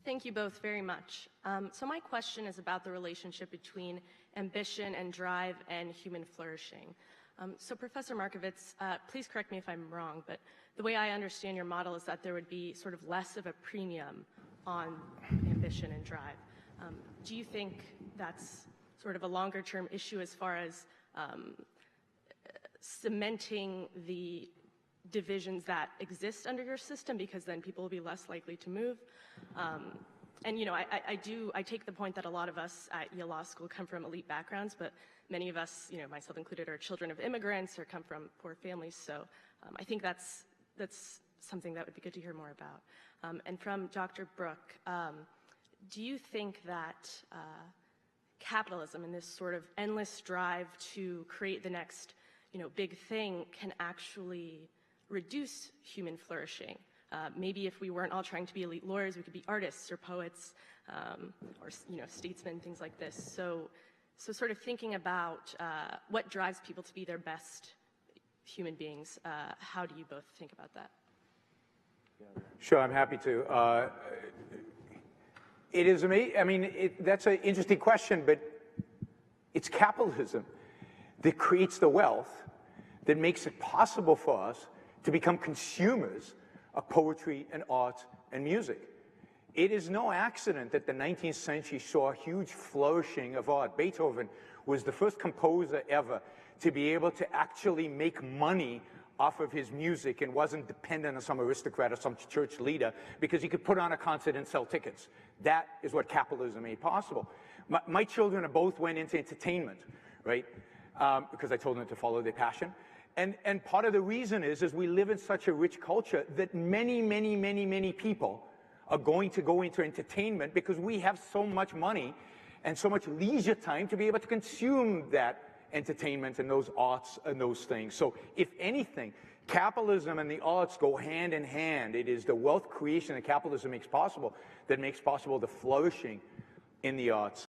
Thank you both very much. So my question is about the relationship between ambition and drive and human flourishing. So Professor Markovits, please correct me if I'm wrong, but the way I understand your model is that there would be sort of less of a premium on ambition and drive. Do you think that's sort of a longer-term issue as far as cementing the divisions that exist under your system, because then people will be less likely to move? And you know, I take the point that a lot of us at Yale Law School come from elite backgrounds, but many of us, you know, myself included, are children of immigrants or come from poor families. So I think that's something that would be good to hear more about. And from Dr. Brooke, do you think that capitalism and this sort of endless drive to create the next, you know, big thing can actually reduce human flourishing? Maybe if we weren't all trying to be elite lawyers, we could be artists or poets or, you know, statesmen, things like this. So sort of thinking about what drives people to be their best human beings, how do you both think about that? Sure, I'm happy to. It is amazing. I mean, that's an interesting question, but it's capitalism that creates the wealth that makes it possible for us to become consumers of poetry and art and music. It is no accident that the 19th century saw a huge flourishing of art. Beethoven was the first composer ever to be able to actually make money off of his music and wasn't dependent on some aristocrat or some church leader, because he could put on a concert and sell tickets. That is what capitalism made possible. My children both went into entertainment, right? Because I told them to follow their passion. And part of the reason is we live in such a rich culture that many people are going to go into entertainment because we have so much money and so much leisure time to be able to consume that entertainment and those arts and those things. So if anything, capitalism and the arts go hand in hand. It is the wealth creation that capitalism makes possible that makes possible the flourishing in the arts.